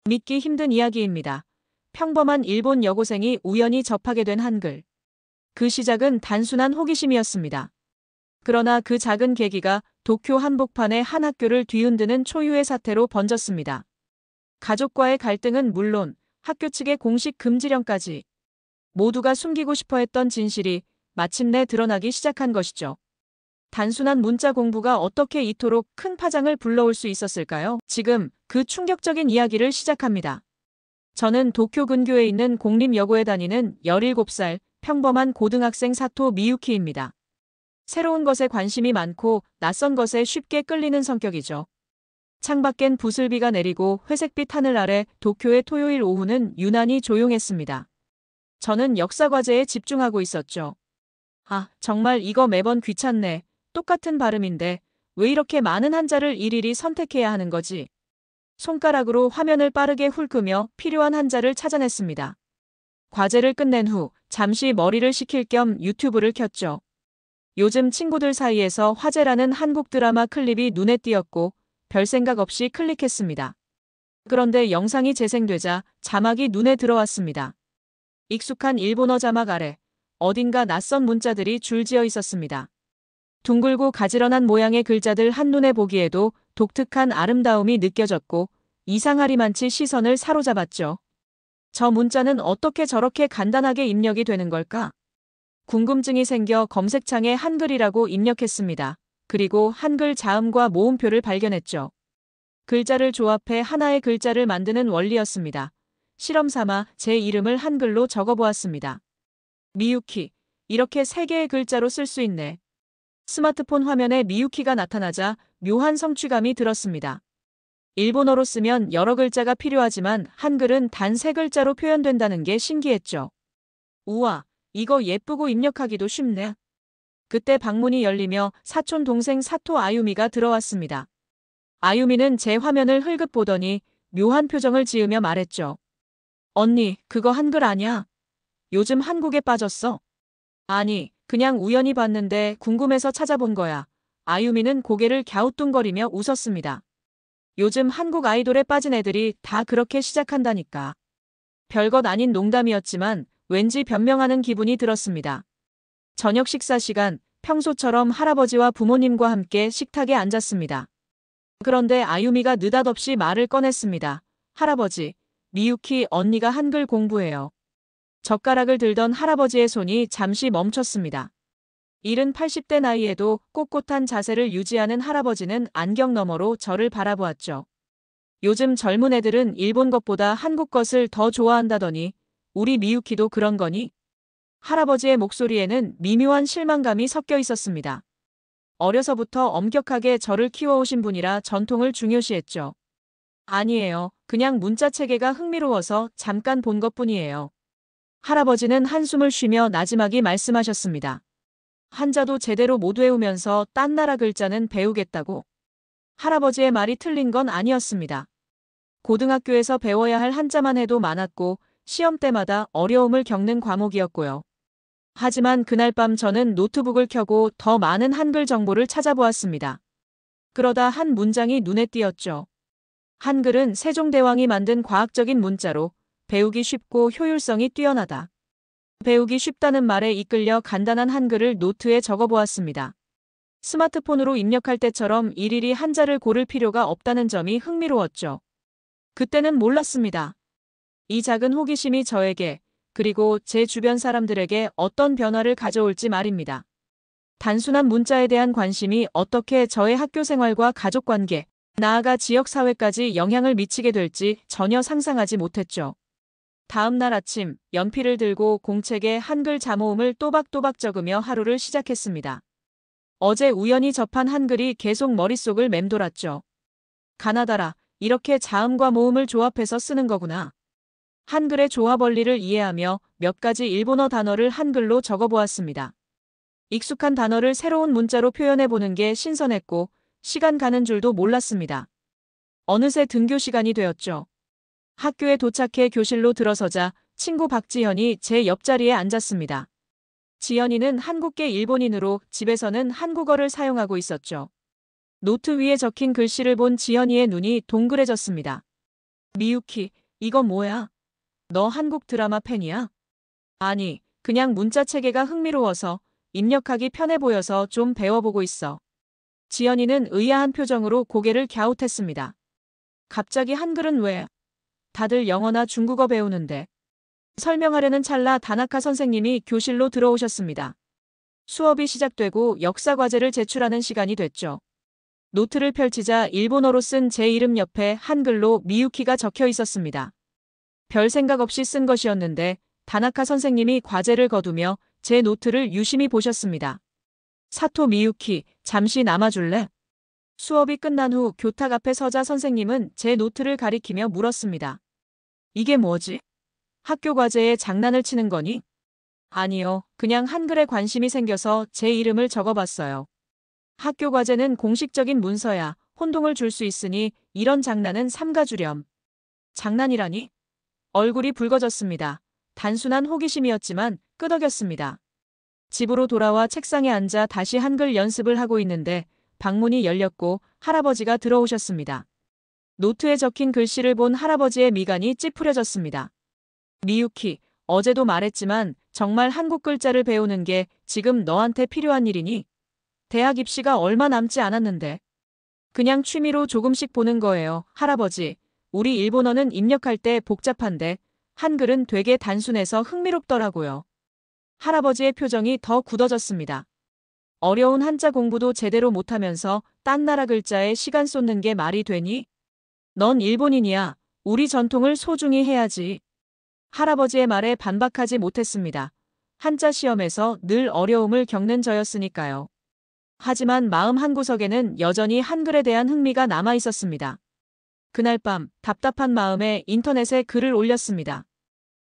믿기 힘든 이야기입니다. 평범한 일본 여고생이 우연히 접하게 된 한글. 그 시작은 단순한 호기심이었습니다. 그러나 그 작은 계기가 도쿄 한복판의 한 학교를 뒤흔드는 초유의 사태로 번졌습니다. 가족과의 갈등은 물론 학교 측의 공식 금지령까지 모두가 숨기고 싶어 했던 진실이 마침내 드러나기 시작한 것이죠. 단순한 문자 공부가 어떻게 이토록 큰 파장을 불러올 수 있었을까요? 지금 그 충격적인 이야기를 시작합니다. 저는 도쿄 근교에 있는 공립여고에 다니는 17살 평범한 고등학생 사토 미유키입니다. 새로운 것에 관심이 많고 낯선 것에 쉽게 끌리는 성격이죠. 창밖엔 부슬비가 내리고 회색빛 하늘 아래 도쿄의 토요일 오후는 유난히 조용했습니다. 저는 역사 과제에 집중하고 있었죠. 아, 정말 이거 매번 귀찮네. 똑같은 발음인데 왜 이렇게 많은 한자를 일일이 선택해야 하는 거지? 손가락으로 화면을 빠르게 훑으며 필요한 한자를 찾아냈습니다. 과제를 끝낸 후 잠시 머리를 식힐 겸 유튜브를 켰죠. 요즘 친구들 사이에서 화제라는 한국 드라마 클립이 눈에 띄었고 별 생각 없이 클릭했습니다. 그런데 영상이 재생되자 자막이 눈에 들어왔습니다. 익숙한 일본어 자막 아래 어딘가 낯선 문자들이 줄지어 있었습니다. 둥글고 가지런한 모양의 글자들 한눈에 보기에도 독특한 아름다움이 느껴졌고 이상하리만치 시선을 사로잡았죠. 저 문자는 어떻게 저렇게 간단하게 입력이 되는 걸까? 궁금증이 생겨 검색창에 한글이라고 입력했습니다. 그리고 한글 자음과 모음표를 발견했죠. 글자를 조합해 하나의 글자를 만드는 원리였습니다. 실험 삼아 제 이름을 한글로 적어보았습니다. 미유키. 이렇게 3개의 글자로 쓸 수 있네. 스마트폰 화면에 미유키가 나타나자 묘한 성취감이 들었습니다. 일본어로 쓰면 여러 글자가 필요하지만 한글은 단 3글자로 표현된다는 게 신기했죠. 우와, 이거 예쁘고 입력하기도 쉽네. 그때 방문이 열리며 사촌 동생 사토 아유미가 들어왔습니다. 아유미는 제 화면을 흘끗 보더니 묘한 표정을 지으며 말했죠. 언니, 그거 한글 아냐? 요즘 한국에 빠졌어. 아니, 그냥 우연히 봤는데 궁금해서 찾아본 거야. 아유미는 고개를 갸우뚱거리며 웃었습니다. 요즘 한국 아이돌에 빠진 애들이 다 그렇게 시작한다니까. 별것 아닌 농담이었지만 왠지 변명하는 기분이 들었습니다. 저녁 식사 시간, 평소처럼 할아버지와 부모님과 함께 식탁에 앉았습니다. 그런데 아유미가 느닷없이 말을 꺼냈습니다. 할아버지, 미유키 언니가 한글 공부해요. 젓가락을 들던 할아버지의 손이 잠시 멈췄습니다. 80대 나이에도 꼿꼿한 자세를 유지하는 할아버지는 안경 너머로 저를 바라보았죠. 요즘 젊은 애들은 일본 것보다 한국 것을 더 좋아한다더니 우리 미유키도 그런 거니? 할아버지의 목소리에는 미묘한 실망감이 섞여 있었습니다. 어려서부터 엄격하게 저를 키워오신 분이라 전통을 중요시했죠. 아니에요. 그냥 문자 체계가 흥미로워서 잠깐 본 것뿐이에요. 할아버지는 한숨을 쉬며 나지막이 말씀하셨습니다. 한자도 제대로 못 외우면서 딴 나라 글자는 배우겠다고. 할아버지의 말이 틀린 건 아니었습니다. 고등학교에서 배워야 할 한자만 해도 많았고 시험 때마다 어려움을 겪는 과목이었고요. 하지만 그날 밤 저는 노트북을 켜고 더 많은 한글 정보를 찾아보았습니다. 그러다 한 문장이 눈에 띄었죠. 한글은 세종대왕이 만든 과학적인 문자로 배우기 쉽고 효율성이 뛰어나다. 배우기 쉽다는 말에 이끌려 간단한 한글을 노트에 적어보았습니다. 스마트폰으로 입력할 때처럼 일일이 한자를 고를 필요가 없다는 점이 흥미로웠죠. 그때는 몰랐습니다. 이 작은 호기심이 저에게 그리고 제 주변 사람들에게 어떤 변화를 가져올지 말입니다. 단순한 문자에 대한 관심이 어떻게 저의 학교 생활과 가족관계, 나아가 지역사회까지 영향을 미치게 될지 전혀 상상하지 못했죠. 다음 날 아침 연필을 들고 공책에 한글 자모음을 또박또박 적으며 하루를 시작했습니다. 어제 우연히 접한 한글이 계속 머릿속을 맴돌았죠. 가나다라, 이렇게 자음과 모음을 조합해서 쓰는 거구나. 한글의 조합 원리를 이해하며 몇 가지 일본어 단어를 한글로 적어보았습니다. 익숙한 단어를 새로운 문자로 표현해보는 게 신선했고 시간 가는 줄도 몰랐습니다. 어느새 등교 시간이 되었죠. 학교에 도착해 교실로 들어서자 친구 박지현이 제 옆자리에 앉았습니다. 지연이는 한국계 일본인으로 집에서는 한국어를 사용하고 있었죠. 노트 위에 적힌 글씨를 본 지연이의 눈이 동그래졌습니다. 미유키, 이거 뭐야? 너 한국 드라마 팬이야? 아니, 그냥 문자 체계가 흥미로워서 입력하기 편해 보여서 좀 배워보고 있어. 지연이는 의아한 표정으로 고개를 갸웃했습니다. 갑자기 한글은 왜? 다들 영어나 중국어 배우는데. 설명하려는 찰나 다나카 선생님이 교실로 들어오셨습니다. 수업이 시작되고 역사 과제를 제출하는 시간이 됐죠. 노트를 펼치자 일본어로 쓴 제 이름 옆에 한글로 미유키가 적혀 있었습니다. 별 생각 없이 쓴 것이었는데 다나카 선생님이 과제를 거두며 제 노트를 유심히 보셨습니다. 사토 미유키, 잠시 남아줄래? 수업이 끝난 후 교탁 앞에 서자 선생님은 제 노트를 가리키며 물었습니다. 이게 뭐지? 학교 과제에 장난을 치는 거니? 아니요, 그냥 한글에 관심이 생겨서 제 이름을 적어봤어요. 학교 과제는 공식적인 문서야 혼동을 줄 수 있으니 이런 장난은 삼가주렴. 장난이라니? 얼굴이 붉어졌습니다. 단순한 호기심이었지만 끄덕였습니다. 집으로 돌아와 책상에 앉아 다시 한글 연습을 하고 있는데 방문이 열렸고 할아버지가 들어오셨습니다. 노트에 적힌 글씨를 본 할아버지의 미간이 찌푸려졌습니다. 미유키, 어제도 말했지만 정말 한국 글자를 배우는 게 지금 너한테 필요한 일이니? 대학 입시가 얼마 남지 않았는데. 그냥 취미로 조금씩 보는 거예요, 할아버지. 우리 일본어는 입력할 때 복잡한데 한글은 되게 단순해서 흥미롭더라고요. 할아버지의 표정이 더 굳어졌습니다. 어려운 한자 공부도 제대로 못하면서 딴 나라 글자에 시간 쏟는 게 말이 되니? 넌 일본인이야. 우리 전통을 소중히 해야지. 할아버지의 말에 반박하지 못했습니다. 한자 시험에서 늘 어려움을 겪는 저였으니까요. 하지만 마음 한구석에는 여전히 한글에 대한 흥미가 남아 있었습니다. 그날 밤 답답한 마음에 인터넷에 글을 올렸습니다.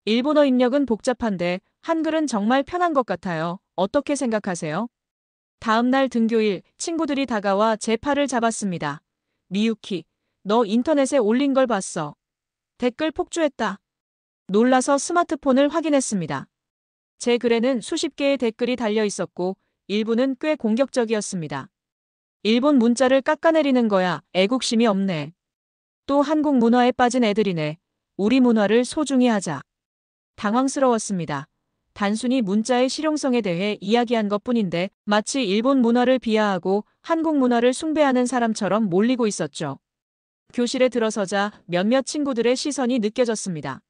일본어 입력은 복잡한데 한글은 정말 편한 것 같아요. 어떻게 생각하세요? 다음 날 등교일 친구들이 다가와 제 팔을 잡았습니다. 미유키, 너 인터넷에 올린 걸 봤어. 댓글 폭주했다. 놀라서 스마트폰을 확인했습니다. 제 글에는 수십 개의 댓글이 달려 있었고 일부는 꽤 공격적이었습니다. 일본 문자를 깎아내리는 거야. 애국심이 없네. 또 한국 문화에 빠진 애들이네. 우리 문화를 소중히 하자. 당황스러웠습니다. 단순히 문자의 실용성에 대해 이야기한 것뿐인데 마치 일본 문화를 비하하고 한국 문화를 숭배하는 사람처럼 몰리고 있었죠. 교실에 들어서자 몇몇 친구들의 시선이 느껴졌습니다.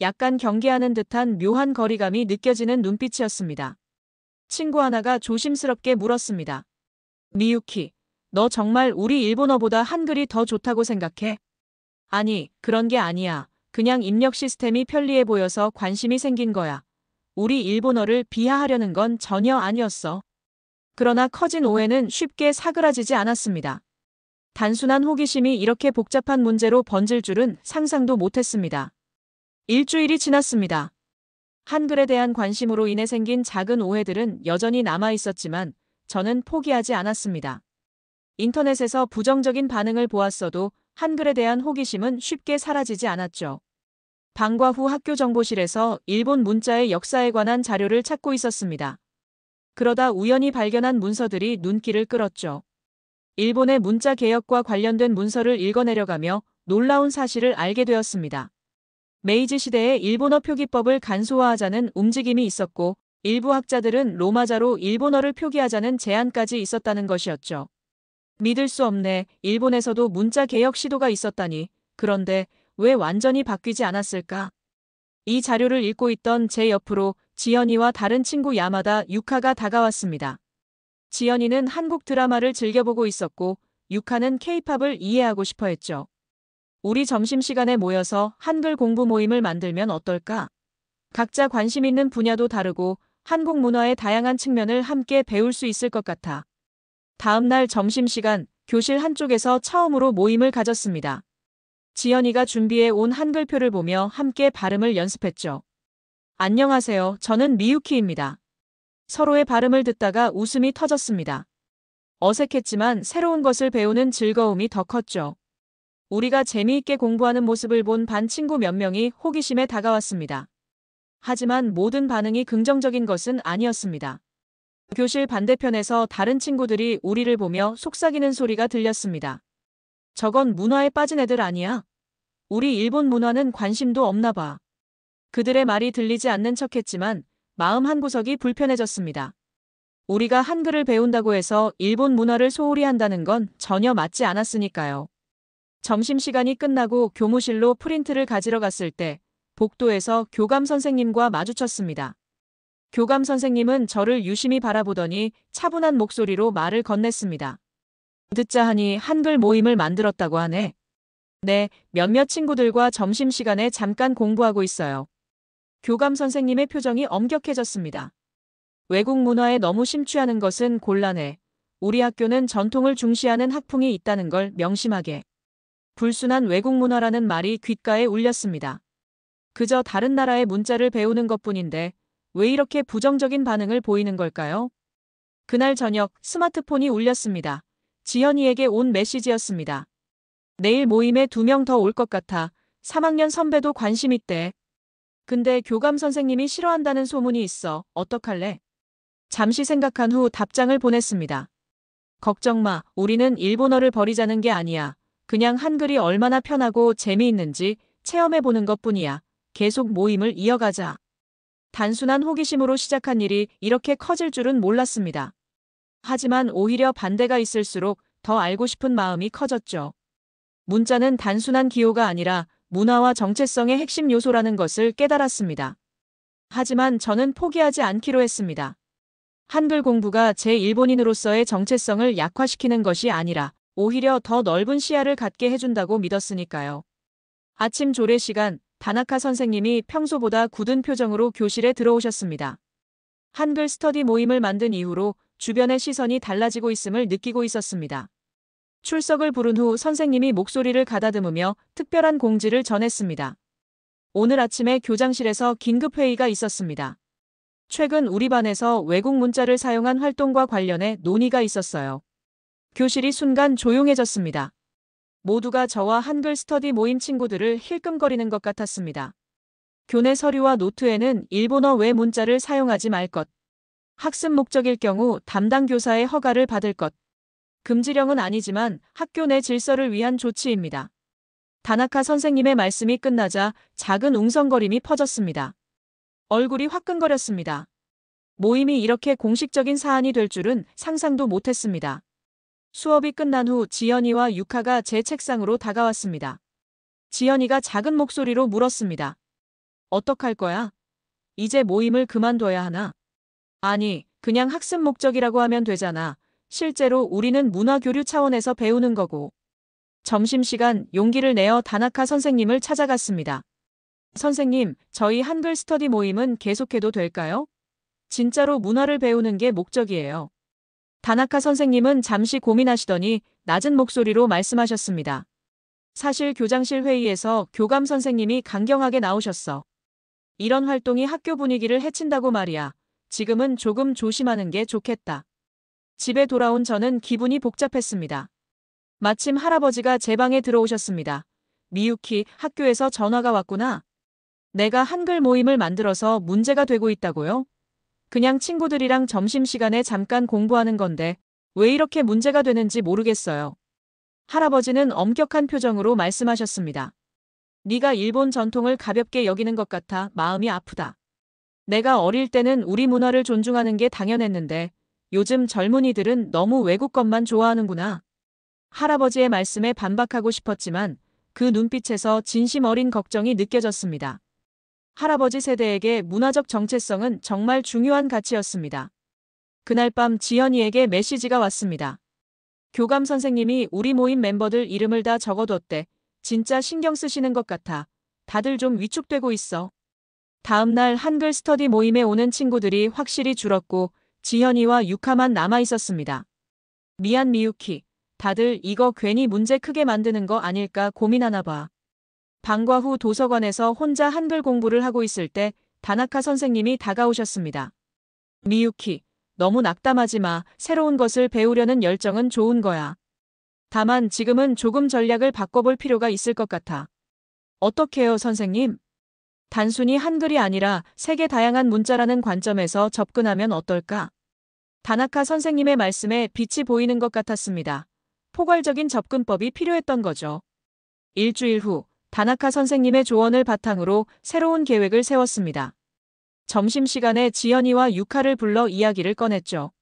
약간 경계하는 듯한 묘한 거리감이 느껴지는 눈빛이었습니다. 친구 하나가 조심스럽게 물었습니다. 미유키, 너 정말 우리 일본어보다 한글이 더 좋다고 생각해? 아니, 그런 게 아니야. 그냥 입력 시스템이 편리해 보여서 관심이 생긴 거야. 우리 일본어를 비하하려는 건 전혀 아니었어. 그러나 커진 오해는 쉽게 사그라지지 않았습니다. 단순한 호기심이 이렇게 복잡한 문제로 번질 줄은 상상도 못했습니다. 일주일이 지났습니다. 한글에 대한 관심으로 인해 생긴 작은 오해들은 여전히 남아 있었지만 저는 포기하지 않았습니다. 인터넷에서 부정적인 반응을 보았어도 한글에 대한 호기심은 쉽게 사라지지 않았죠. 방과 후 학교 정보실에서 일본 문자의 역사에 관한 자료를 찾고 있었습니다. 그러다 우연히 발견한 문서들이 눈길을 끌었죠. 일본의 문자 개혁과 관련된 문서를 읽어내려가며 놀라운 사실을 알게 되었습니다. 메이지 시대에 일본어 표기법을 간소화하자는 움직임이 있었고 일부 학자들은 로마자로 일본어를 표기하자는 제안까지 있었다는 것이었죠. 믿을 수 없네. 일본에서도 문자 개혁 시도가 있었다니. 그런데 왜 완전히 바뀌지 않았을까? 이 자료를 읽고 있던 제 옆으로 지연이와 다른 친구 야마다 유카가 다가왔습니다. 지연이는 한국 드라마를 즐겨보고 있었고 유카는 케이팝을 이해하고 싶어 했죠. 우리 점심시간에 모여서 한글 공부 모임을 만들면 어떨까? 각자 관심 있는 분야도 다르고 한국 문화의 다양한 측면을 함께 배울 수 있을 것 같아. 다음 날 점심시간 교실 한쪽에서 처음으로 모임을 가졌습니다. 지연이가 준비해 온 한글표를 보며 함께 발음을 연습했죠. 안녕하세요. 저는 미유키입니다. 서로의 발음을 듣다가 웃음이 터졌습니다. 어색했지만 새로운 것을 배우는 즐거움이 더 컸죠. 우리가 재미있게 공부하는 모습을 본 반 친구 몇 명이 호기심에 다가왔습니다. 하지만 모든 반응이 긍정적인 것은 아니었습니다. 교실 반대편에서 다른 친구들이 우리를 보며 속삭이는 소리가 들렸습니다. 저건 문화에 빠진 애들 아니야? 우리 일본 문화는 관심도 없나 봐. 그들의 말이 들리지 않는 척했지만 마음 한구석이 불편해졌습니다. 우리가 한글을 배운다고 해서 일본 문화를 소홀히 한다는 건 전혀 맞지 않았으니까요. 점심시간이 끝나고 교무실로 프린트를 가지러 갔을 때 복도에서 교감 선생님과 마주쳤습니다. 교감 선생님은 저를 유심히 바라보더니 차분한 목소리로 말을 건넸습니다. 듣자 하니 한글 모임을 만들었다고 하네. 네, 몇몇 친구들과 점심시간에 잠깐 공부하고 있어요. 교감 선생님의 표정이 엄격해졌습니다. 외국 문화에 너무 심취하는 것은 곤란해. 우리 학교는 전통을 중시하는 학풍이 있다는 걸 명심하게. 불순한 외국 문화라는 말이 귓가에 울렸습니다. 그저 다른 나라의 문자를 배우는 것뿐인데 왜 이렇게 부정적인 반응을 보이는 걸까요? 그날 저녁 스마트폰이 울렸습니다. 지연이에게 온 메시지였습니다. 내일 모임에 2명 더 올 것 같아. 3학년 선배도 관심 있대. 근데 교감 선생님이 싫어한다는 소문이 있어. 어떡할래? 잠시 생각한 후 답장을 보냈습니다. 걱정 마. 우리는 일본어를 버리자는 게 아니야. 그냥 한글이 얼마나 편하고 재미있는지 체험해보는 것뿐이야. 계속 모임을 이어가자. 단순한 호기심으로 시작한 일이 이렇게 커질 줄은 몰랐습니다. 하지만 오히려 반대가 있을수록 더 알고 싶은 마음이 커졌죠. 문자는 단순한 기호가 아니라 문화와 정체성의 핵심 요소라는 것을 깨달았습니다. 하지만 저는 포기하지 않기로 했습니다. 한글 공부가 제 일본인으로서의 정체성을 약화시키는 것이 아니라 오히려 더 넓은 시야를 갖게 해준다고 믿었으니까요. 아침 조례 시간, 다나카 선생님이 평소보다 굳은 표정으로 교실에 들어오셨습니다. 한글 스터디 모임을 만든 이후로 주변의 시선이 달라지고 있음을 느끼고 있었습니다. 출석을 부른 후 선생님이 목소리를 가다듬으며 특별한 공지를 전했습니다. 오늘 아침에 교장실에서 긴급회의가 있었습니다. 최근 우리 반에서 외국 문자를 사용한 활동과 관련해 논의가 있었어요. 교실이 순간 조용해졌습니다. 모두가 저와 한글 스터디 모임 친구들을 힐끔거리는 것 같았습니다. 교내 서류와 노트에는 일본어 외 문자를 사용하지 말 것. 학습 목적일 경우 담당 교사의 허가를 받을 것. 금지령은 아니지만 학교 내 질서를 위한 조치입니다. 다나카 선생님의 말씀이 끝나자 작은 웅성거림이 퍼졌습니다. 얼굴이 화끈거렸습니다. 모임이 이렇게 공식적인 사안이 될 줄은 상상도 못했습니다. 수업이 끝난 후 지연이와 유카가 제 책상으로 다가왔습니다. 지연이가 작은 목소리로 물었습니다. 어떡할 거야? 이제 모임을 그만둬야 하나? 아니, 그냥 학습 목적이라고 하면 되잖아. 실제로 우리는 문화교류 차원에서 배우는 거고. 점심시간 용기를 내어 다나카 선생님을 찾아갔습니다. 선생님, 저희 한글 스터디 모임은 계속해도 될까요? 진짜로 문화를 배우는 게 목적이에요. 다나카 선생님은 잠시 고민하시더니 낮은 목소리로 말씀하셨습니다. 사실 교장실 회의에서 교감 선생님이 강경하게 나오셨어. 이런 활동이 학교 분위기를 해친다고 말이야. 지금은 조금 조심하는 게 좋겠다. 집에 돌아온 저는 기분이 복잡했습니다. 마침 할아버지가 제 방에 들어오셨습니다. 미유키, 학교에서 전화가 왔구나. 내가 한글 모임을 만들어서 문제가 되고 있다고요? 그냥 친구들이랑 점심시간에 잠깐 공부하는 건데 왜 이렇게 문제가 되는지 모르겠어요. 할아버지는 엄격한 표정으로 말씀하셨습니다. 네가 일본 전통을 가볍게 여기는 것 같아 마음이 아프다. 내가 어릴 때는 우리 문화를 존중하는 게 당연했는데 요즘 젊은이들은 너무 외국 것만 좋아하는구나. 할아버지의 말씀에 반박하고 싶었지만 그 눈빛에서 진심 어린 걱정이 느껴졌습니다. 할아버지 세대에게 문화적 정체성은 정말 중요한 가치였습니다. 그날 밤 지연이에게 메시지가 왔습니다. 교감 선생님이 우리 모임 멤버들 이름을 다 적어뒀대. 진짜 신경 쓰시는 것 같아. 다들 좀 위축되고 있어. 다음 날 한글 스터디 모임에 오는 친구들이 확실히 줄었고 지연이와 유카만 남아 있었습니다. 미안 미유키. 다들 이거 괜히 문제 크게 만드는 거 아닐까 고민하나 봐. 방과 후 도서관에서 혼자 한글 공부를 하고 있을 때 다나카 선생님이 다가오셨습니다. 미유키, 너무 낙담하지 마. 새로운 것을 배우려는 열정은 좋은 거야. 다만 지금은 조금 전략을 바꿔볼 필요가 있을 것 같아. 어떻게요, 선생님? 단순히 한글이 아니라 세계 다양한 문자라는 관점에서 접근하면 어떨까? 다나카 선생님의 말씀에 빛이 보이는 것 같았습니다. 포괄적인 접근법이 필요했던 거죠. 일주일 후 다나카 선생님의 조언을 바탕으로 새로운 계획을 세웠습니다. 점심시간에 지연이와 유카를 불러 이야기를 꺼냈죠.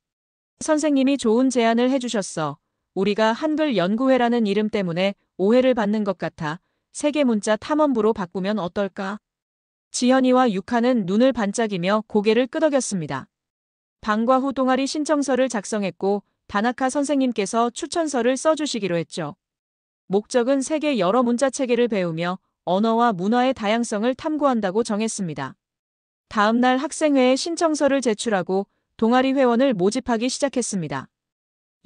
선생님이 좋은 제안을 해주셨어. 우리가 한글 연구회라는 이름 때문에 오해를 받는 것 같아 세계문자 탐험부로 바꾸면 어떨까? 지연이와 유카는 눈을 반짝이며 고개를 끄덕였습니다. 방과 후 동아리 신청서를 작성했고 다나카 선생님께서 추천서를 써주시기로 했죠. 목적은 세계 여러 문자 체계를 배우며 언어와 문화의 다양성을 탐구한다고 정했습니다. 다음 날 학생회에 신청서를 제출하고 동아리 회원을 모집하기 시작했습니다.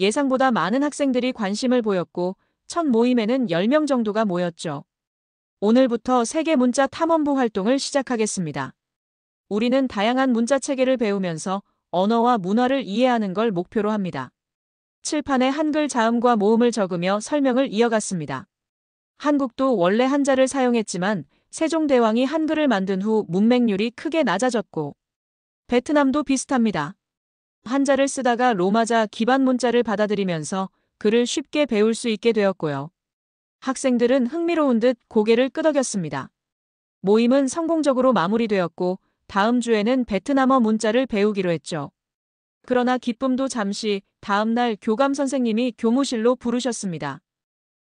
예상보다 많은 학생들이 관심을 보였고 첫 모임에는 10명 정도가 모였죠. 오늘부터 세계 문자 탐험부 활동을 시작하겠습니다. 우리는 다양한 문자 체계를 배우면서 언어와 문화를 이해하는 걸 목표로 합니다. 칠판에 한글 자음과 모음을 적으며 설명을 이어갔습니다. 한국도 원래 한자를 사용했지만 세종대왕이 한글을 만든 후 문맹률이 크게 낮아졌고 베트남도 비슷합니다. 한자를 쓰다가 로마자 기반 문자를 받아들이면서 글을 쉽게 배울 수 있게 되었고요. 학생들은 흥미로운 듯 고개를 끄덕였습니다. 모임은 성공적으로 마무리되었고 다음 주에는 베트남어 문자를 배우기로 했죠. 그러나 기쁨도 잠시 다음 날 교감 선생님이 교무실로 부르셨습니다.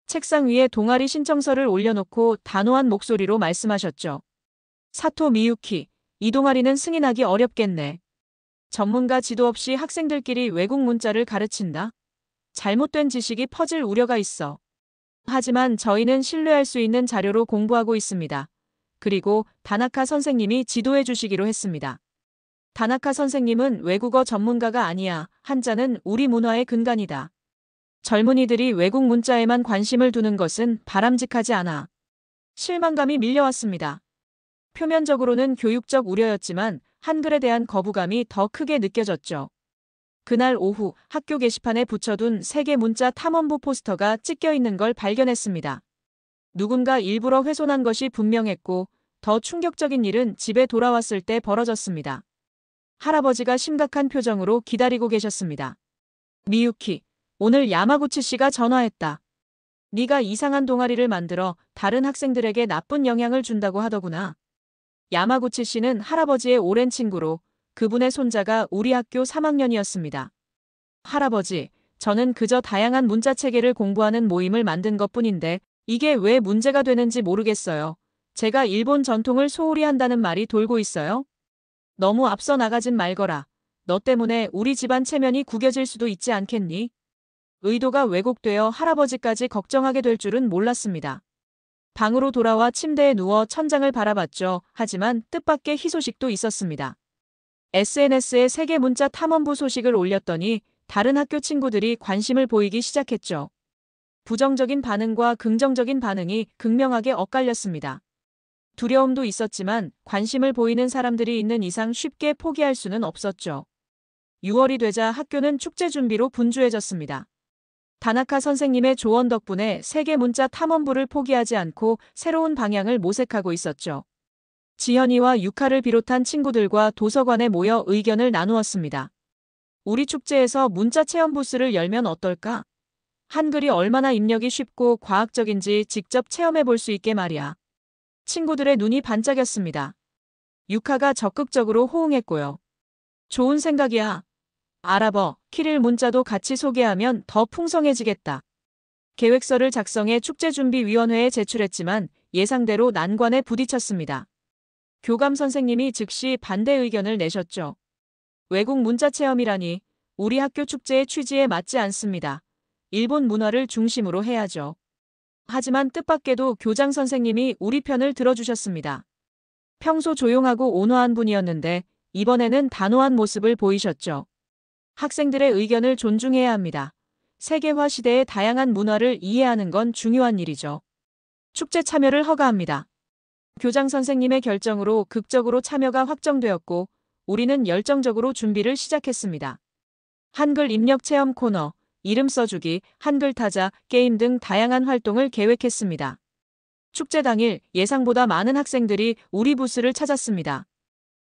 책상 위에 동아리 신청서를 올려놓고 단호한 목소리로 말씀하셨죠. 사토 미유키, 이 동아리는 승인하기 어렵겠네. 전문가 지도 없이 학생들끼리 외국 문자를 가르친다? 잘못된 지식이 퍼질 우려가 있어. 하지만 저희는 신뢰할 수 있는 자료로 공부하고 있습니다. 그리고 다나카 선생님이 지도해 주시기로 했습니다. 다나카 선생님은 외국어 전문가가 아니야. 한자는 우리 문화의 근간이다. 젊은이들이 외국 문자에만 관심을 두는 것은 바람직하지 않아. 실망감이 밀려왔습니다. 표면적으로는 교육적 우려였지만 한글에 대한 거부감이 더 크게 느껴졌죠. 그날 오후 학교 게시판에 붙여둔 세계 문자 탐험부 포스터가 찢겨 있는 걸 발견했습니다. 누군가 일부러 훼손한 것이 분명했고 더 충격적인 일은 집에 돌아왔을 때 벌어졌습니다. 할아버지가 심각한 표정으로 기다리고 계셨습니다. 미유키, 오늘 야마구치 씨가 전화했다. 네가 이상한 동아리를 만들어 다른 학생들에게 나쁜 영향을 준다고 하더구나. 야마구치 씨는 할아버지의 오랜 친구로 그분의 손자가 우리 학교 3학년이었습니다. 할아버지, 저는 그저 다양한 문자 체계를 공부하는 모임을 만든 것뿐인데 이게 왜 문제가 되는지 모르겠어요. 제가 일본 전통을 소홀히 한다는 말이 돌고 있어요. 너무 앞서 나가진 말거라. 너 때문에 우리 집안 체면이 구겨질 수도 있지 않겠니? 의도가 왜곡되어 할아버지까지 걱정하게 될 줄은 몰랐습니다. 방으로 돌아와 침대에 누워 천장을 바라봤죠. 하지만 뜻밖의 희소식도 있었습니다. SNS에 세계 문자 탐험부 소식을 올렸더니 다른 학교 친구들이 관심을 보이기 시작했죠. 부정적인 반응과 긍정적인 반응이 극명하게 엇갈렸습니다. 두려움도 있었지만 관심을 보이는 사람들이 있는 이상 쉽게 포기할 수는 없었죠. 6월이 되자 학교는 축제 준비로 분주해졌습니다. 다나카 선생님의 조언 덕분에 세계 문자 탐험부를 포기하지 않고 새로운 방향을 모색하고 있었죠. 지현이와 유카를 비롯한 친구들과 도서관에 모여 의견을 나누었습니다. 우리 축제에서 문자 체험 부스를 열면 어떨까? 한글이 얼마나 입력이 쉽고 과학적인지 직접 체험해 볼 수 있게 말이야. 친구들의 눈이 반짝였습니다. 유카가 적극적으로 호응했고요. 좋은 생각이야. 아랍어, 키릴 문자도 같이 소개하면 더 풍성해지겠다. 계획서를 작성해 축제준비위원회에 제출했지만 예상대로 난관에 부딪혔습니다. 교감 선생님이 즉시 반대 의견을 내셨죠. 외국 문자 체험이라니 우리 학교 축제의 취지에 맞지 않습니다. 일본 문화를 중심으로 해야죠. 하지만 뜻밖에도 교장 선생님이 우리 편을 들어주셨습니다. 평소 조용하고 온화한 분이었는데 이번에는 단호한 모습을 보이셨죠. 학생들의 의견을 존중해야 합니다. 세계화 시대의 다양한 문화를 이해하는 건 중요한 일이죠. 축제 참여를 허가합니다. 교장 선생님의 결정으로 극적으로 참여가 확정되었고 우리는 열정적으로 준비를 시작했습니다. 한글 입력 체험 코너, 이름 써주기, 한글 타자, 게임 등 다양한 활동을 계획했습니다. 축제 당일 예상보다 많은 학생들이 우리 부스를 찾았습니다.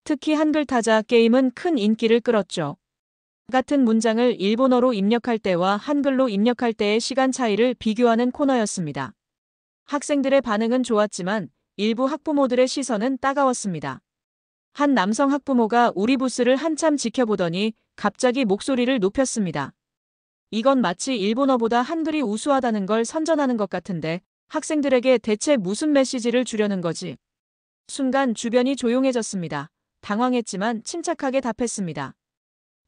특히 한글 타자 게임은 큰 인기를 끌었죠. 같은 문장을 일본어로 입력할 때와 한글로 입력할 때의 시간 차이를 비교하는 코너였습니다. 학생들의 반응은 좋았지만 일부 학부모들의 시선은 따가웠습니다. 한 남성 학부모가 우리 부스를 한참 지켜보더니 갑자기 목소리를 높였습니다. 이건 마치 일본어보다 한글이 우수하다는 걸 선전하는 것 같은데 학생들에게 대체 무슨 메시지를 주려는 거지? 순간 주변이 조용해졌습니다. 당황했지만 침착하게 답했습니다.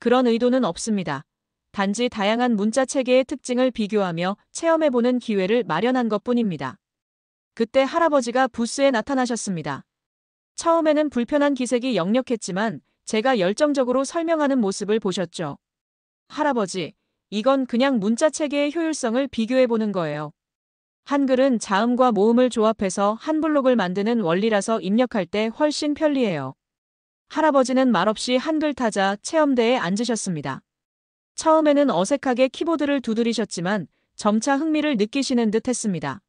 그런 의도는 없습니다. 단지 다양한 문자 체계의 특징을 비교하며 체험해보는 기회를 마련한 것뿐입니다. 그때 할아버지가 부스에 나타나셨습니다. 처음에는 불편한 기색이 역력했지만 제가 열정적으로 설명하는 모습을 보셨죠. 할아버지, 이건 그냥 문자 체계의 효율성을 비교해보는 거예요. 한글은 자음과 모음을 조합해서 한 블록을 만드는 원리라서 입력할 때 훨씬 편리해요. 할아버지는 말없이 한글 타자 체험대에 앉으셨습니다. 처음에는 어색하게 키보드를 두드리셨지만 점차 흥미를 느끼시는 듯 했습니다.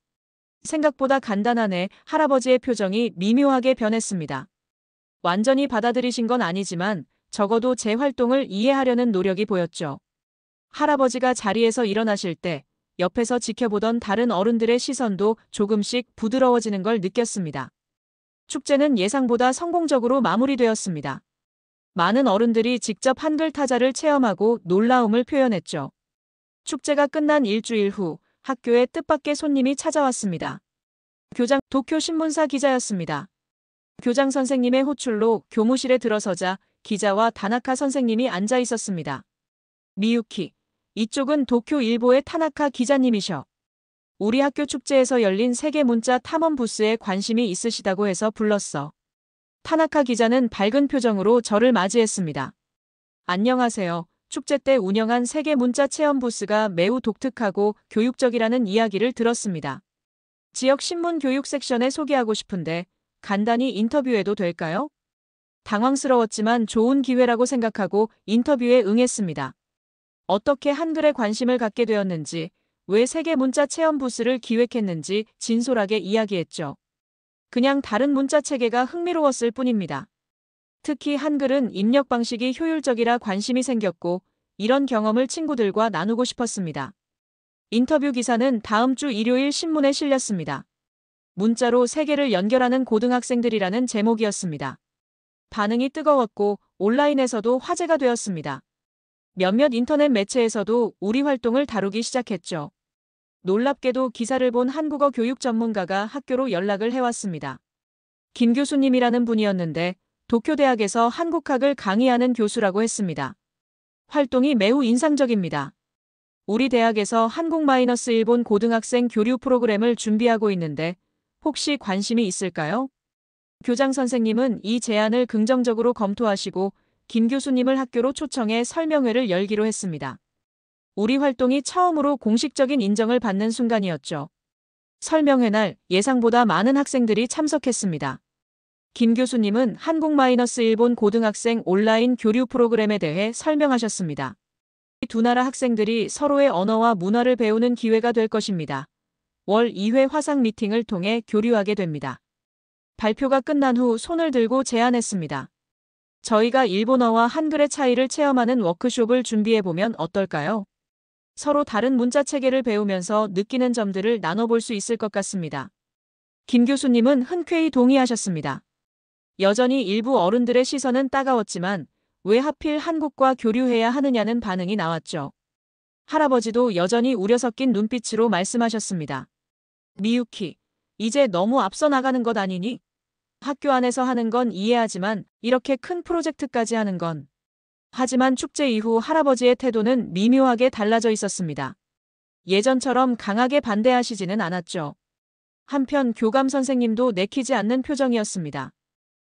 생각보다 간단하네. 할아버지의 표정이 미묘하게 변했습니다. 완전히 받아들이신 건 아니지만 적어도 제 활동을 이해하려는 노력이 보였죠. 할아버지가 자리에서 일어나실 때 옆에서 지켜보던 다른 어른들의 시선도 조금씩 부드러워지는 걸 느꼈습니다. 축제는 예상보다 성공적으로 마무리되었습니다. 많은 어른들이 직접 한글 타자를 체험하고 놀라움을 표현했죠. 축제가 끝난 일주일 후 학교에 뜻밖의 손님이 찾아왔습니다. 교장 도쿄 신문사 기자였습니다. 교장 선생님의 호출로 교무실에 들어서자 기자와 다나카 선생님이 앉아 있었습니다. 미유키, 이쪽은 도쿄 일보의 타나카 기자님이셔. 우리 학교 축제에서 열린 세계 문자 탐험 부스에 관심이 있으시다고 해서 불렀어. 타나카 기자는 밝은 표정으로 저를 맞이했습니다. 안녕하세요. 축제 때 운영한 세계 문자 체험 부스가 매우 독특하고 교육적이라는 이야기를 들었습니다. 지역 신문 교육 섹션에 소개하고 싶은데 간단히 인터뷰해도 될까요? 당황스러웠지만 좋은 기회라고 생각하고 인터뷰에 응했습니다. 어떻게 한글에 관심을 갖게 되었는지, 왜 세계 문자 체험 부스를 기획했는지 진솔하게 이야기했죠. 그냥 다른 문자 체계가 흥미로웠을 뿐입니다. 특히 한글은 입력 방식이 효율적이라 관심이 생겼고 이런 경험을 친구들과 나누고 싶었습니다. 인터뷰 기사는 다음 주 일요일 신문에 실렸습니다. 문자로 세계를 연결하는 고등학생들이라는 제목이었습니다. 반응이 뜨거웠고 온라인에서도 화제가 되었습니다. 몇몇 인터넷 매체에서도 우리 활동을 다루기 시작했죠. 놀랍게도 기사를 본 한국어 교육 전문가가 학교로 연락을 해왔습니다. 김 교수님이라는 분이었는데 도쿄대학에서 한국학을 강의하는 교수라고 했습니다. 활동이 매우 인상적입니다. 우리 대학에서 한국-일본 고등학생 교류 프로그램을 준비하고 있는데 혹시 관심이 있을까요? 교장 선생님은 이 제안을 긍정적으로 검토하시고 김 교수님을 학교로 초청해 설명회를 열기로 했습니다. 우리 활동이 처음으로 공식적인 인정을 받는 순간이었죠. 설명회 날 예상보다 많은 학생들이 참석했습니다. 김 교수님은 한국-일본 고등학생 온라인 교류 프로그램에 대해 설명하셨습니다. 이 두 나라 학생들이 서로의 언어와 문화를 배우는 기회가 될 것입니다. 월 2회 화상 미팅을 통해 교류하게 됩니다. 발표가 끝난 후 손을 들고 제안했습니다. 저희가 일본어와 한글의 차이를 체험하는 워크숍을 준비해보면 어떨까요? 서로 다른 문자 체계를 배우면서 느끼는 점들을 나눠볼 수 있을 것 같습니다. 김 교수님은 흔쾌히 동의하셨습니다. 여전히 일부 어른들의 시선은 따가웠지만 왜 하필 한국과 교류해야 하느냐는 반응이 나왔죠. 할아버지도 여전히 우려 섞인 눈빛으로 말씀하셨습니다. 미유키, 이제 너무 앞서 나가는 것 아니니? 학교 안에서 하는 건 이해하지만 이렇게 큰 프로젝트까지 하는 건. 하지만 축제 이후 할아버지의 태도는 미묘하게 달라져 있었습니다. 예전처럼 강하게 반대하시지는 않았죠. 한편 교감 선생님도 내키지 않는 표정이었습니다.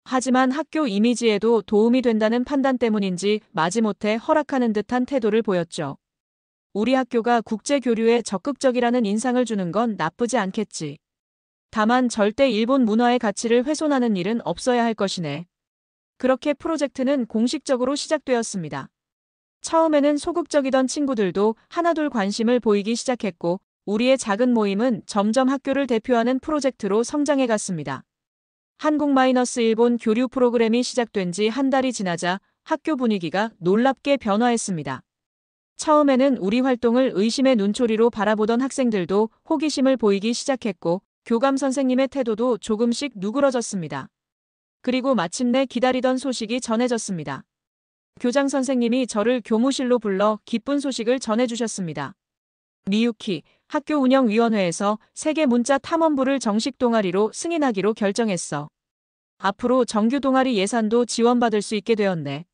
하지만 학교 이미지에도 도움이 된다는 판단 때문인지 마지못해 허락하는 듯한 태도를 보였죠. 우리 학교가 국제 교류에 적극적이라는 인상을 주는 건 나쁘지 않겠지. 다만 절대 일본 문화의 가치를 훼손하는 일은 없어야 할 것이네. 그렇게 프로젝트는 공식적으로 시작되었습니다. 처음에는 소극적이던 친구들도 하나둘 관심을 보이기 시작했고 우리의 작은 모임은 점점 학교를 대표하는 프로젝트로 성장해 갔습니다. 한국-일본 교류 프로그램이 시작된 지 한 달이 지나자 학교 분위기가 놀랍게 변화했습니다. 처음에는 우리 활동을 의심의 눈초리로 바라보던 학생들도 호기심을 보이기 시작했고 교감 선생님의 태도도 조금씩 누그러졌습니다. 그리고 마침내 기다리던 소식이 전해졌습니다. 교장 선생님이 저를 교무실로 불러 기쁜 소식을 전해주셨습니다. 미유키, 학교운영위원회에서 세계 문자 탐험부를 정식 동아리로 승인하기로 결정했어. 앞으로 정규 동아리 예산도 지원받을 수 있게 되었네.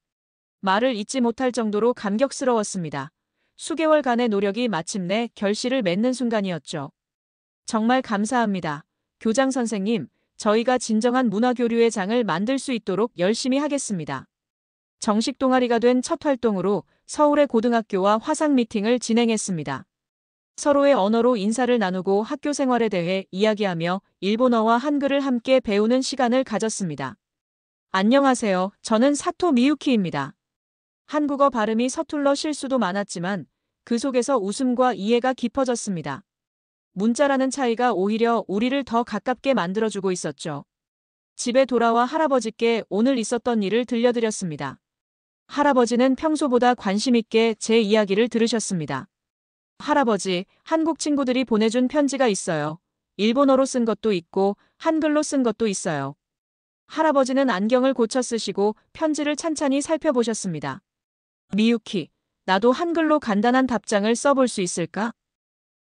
말을 잇지 못할 정도로 감격스러웠습니다. 수개월간의 노력이 마침내 결실을 맺는 순간이었죠. 정말 감사합니다. 교장 선생님, 저희가 진정한 문화교류의 장을 만들 수 있도록 열심히 하겠습니다. 정식 동아리가 된 첫 활동으로 서울의 고등학교와 화상 미팅을 진행했습니다. 서로의 언어로 인사를 나누고 학교 생활에 대해 이야기하며 일본어와 한글을 함께 배우는 시간을 가졌습니다. 안녕하세요. 저는 사토 미유키입니다. 한국어 발음이 서툴러 실수도 많았지만 그 속에서 웃음과 이해가 깊어졌습니다. 문자라는 차이가 오히려 우리를 더 가깝게 만들어주고 있었죠. 집에 돌아와 할아버지께 오늘 있었던 일을 들려드렸습니다. 할아버지는 평소보다 관심 있게 제 이야기를 들으셨습니다. 할아버지, 한국 친구들이 보내준 편지가 있어요. 일본어로 쓴 것도 있고 한글로 쓴 것도 있어요. 할아버지는 안경을 고쳐 쓰시고 편지를 찬찬히 살펴보셨습니다. 미유키, 나도 한글로 간단한 답장을 써볼 수 있을까?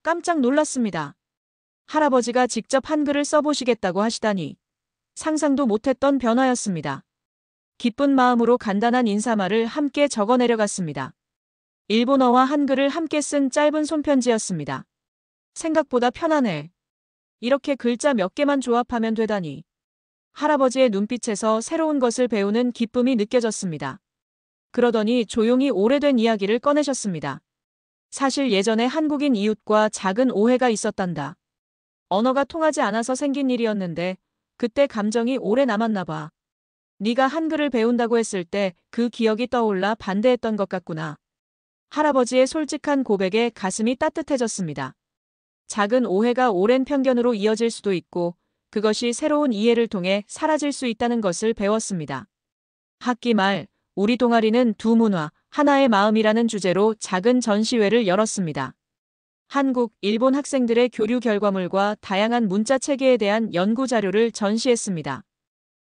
깜짝 놀랐습니다. 할아버지가 직접 한글을 써보시겠다고 하시다니. 상상도 못했던 변화였습니다. 기쁜 마음으로 간단한 인사말을 함께 적어 내려갔습니다. 일본어와 한글을 함께 쓴 짧은 손편지였습니다. 생각보다 편하네. 이렇게 글자 몇 개만 조합하면 되다니. 할아버지의 눈빛에서 새로운 것을 배우는 기쁨이 느껴졌습니다. 그러더니 조용히 오래된 이야기를 꺼내셨습니다. 사실 예전에 한국인 이웃과 작은 오해가 있었단다. 언어가 통하지 않아서 생긴 일이었는데 그때 감정이 오래 남았나 봐. 네가 한글을 배운다고 했을 때 그 기억이 떠올라 반대했던 것 같구나. 할아버지의 솔직한 고백에 가슴이 따뜻해졌습니다. 작은 오해가 오랜 편견으로 이어질 수도 있고 그것이 새로운 이해를 통해 사라질 수 있다는 것을 배웠습니다. 학기 말 우리 동아리는 두 문화, 하나의 마음이라는 주제로 작은 전시회를 열었습니다. 한국, 일본 학생들의 교류 결과물과 다양한 문자 체계에 대한 연구 자료를 전시했습니다.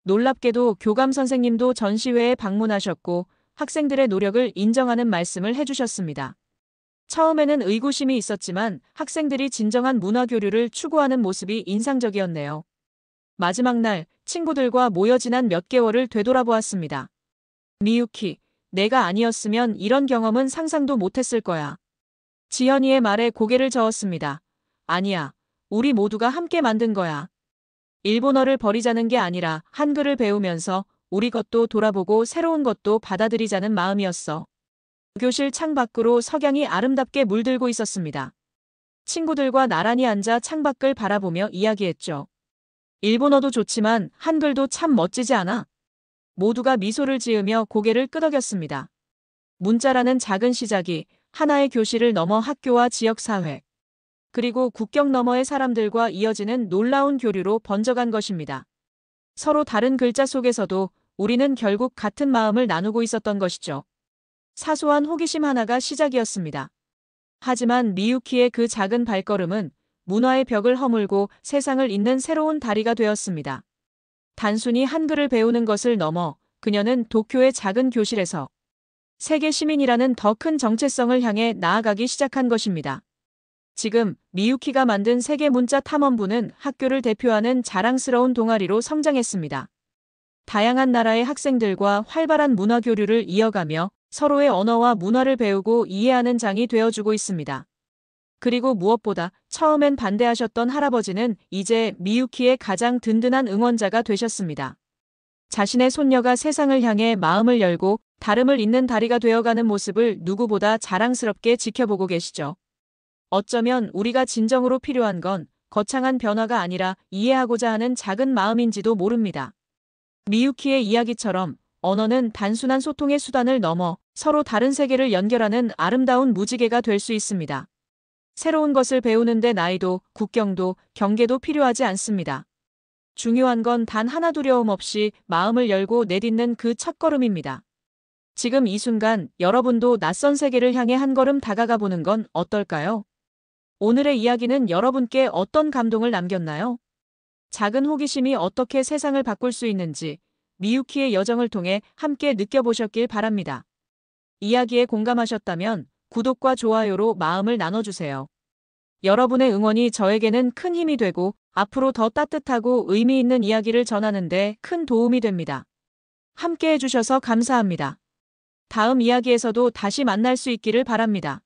놀랍게도 교감 선생님도 전시회에 방문하셨고 학생들의 노력을 인정하는 말씀을 해주셨습니다. 처음에는 의구심이 있었지만 학생들이 진정한 문화 교류를 추구하는 모습이 인상적이었네요. 마지막 날 친구들과 모여 지난 몇 개월을 되돌아보았습니다. 미유키, 내가 아니었으면 이런 경험은 상상도 못했을 거야. 지연이의 말에 고개를 저었습니다. 아니야, 우리 모두가 함께 만든 거야. 일본어를 버리자는 게 아니라 한글을 배우면서 우리 것도 돌아보고 새로운 것도 받아들이자는 마음이었어. 교실 창밖으로 석양이 아름답게 물들고 있었습니다. 친구들과 나란히 앉아 창밖을 바라보며 이야기했죠. 일본어도 좋지만 한글도 참 멋지지 않아? 모두가 미소를 지으며 고개를 끄덕였습니다. 문자라는 작은 시작이 하나의 교실을 넘어 학교와 지역사회, 그리고 국경 너머의 사람들과 이어지는 놀라운 교류로 번져간 것입니다. 서로 다른 글자 속에서도 우리는 결국 같은 마음을 나누고 있었던 것이죠. 사소한 호기심 하나가 시작이었습니다. 하지만 미유키의 그 작은 발걸음은 문화의 벽을 허물고 세상을 잇는 새로운 다리가 되었습니다. 단순히 한글을 배우는 것을 넘어 그녀는 도쿄의 작은 교실에서 세계 시민이라는 더 큰 정체성을 향해 나아가기 시작한 것입니다. 지금 미유키가 만든 세계 문자 탐험부는 학교를 대표하는 자랑스러운 동아리로 성장했습니다. 다양한 나라의 학생들과 활발한 문화 교류를 이어가며 서로의 언어와 문화를 배우고 이해하는 장이 되어주고 있습니다. 그리고 무엇보다 처음엔 반대하셨던 할아버지는 이제 미유키의 가장 든든한 응원자가 되셨습니다. 자신의 손녀가 세상을 향해 마음을 열고 다름을 잇는 다리가 되어가는 모습을 누구보다 자랑스럽게 지켜보고 계시죠. 어쩌면 우리가 진정으로 필요한 건 거창한 변화가 아니라 이해하고자 하는 작은 마음인지도 모릅니다. 미유키의 이야기처럼 언어는 단순한 소통의 수단을 넘어 서로 다른 세계를 연결하는 아름다운 무지개가 될 수 있습니다. 새로운 것을 배우는데 나이도, 국경도, 경계도 필요하지 않습니다. 중요한 건 단 하나 두려움 없이 마음을 열고 내딛는 그 첫걸음입니다. 지금 이 순간 여러분도 낯선 세계를 향해 한 걸음 다가가 보는 건 어떨까요? 오늘의 이야기는 여러분께 어떤 감동을 남겼나요? 작은 호기심이 어떻게 세상을 바꿀 수 있는지 미유키의 여정을 통해 함께 느껴보셨길 바랍니다. 이야기에 공감하셨다면 구독과 좋아요로 마음을 나눠주세요. 여러분의 응원이 저에게는 큰 힘이 되고 앞으로 더 따뜻하고 의미 있는 이야기를 전하는 데 큰 도움이 됩니다. 함께 해주셔서 감사합니다. 다음 이야기에서도 다시 만날 수 있기를 바랍니다.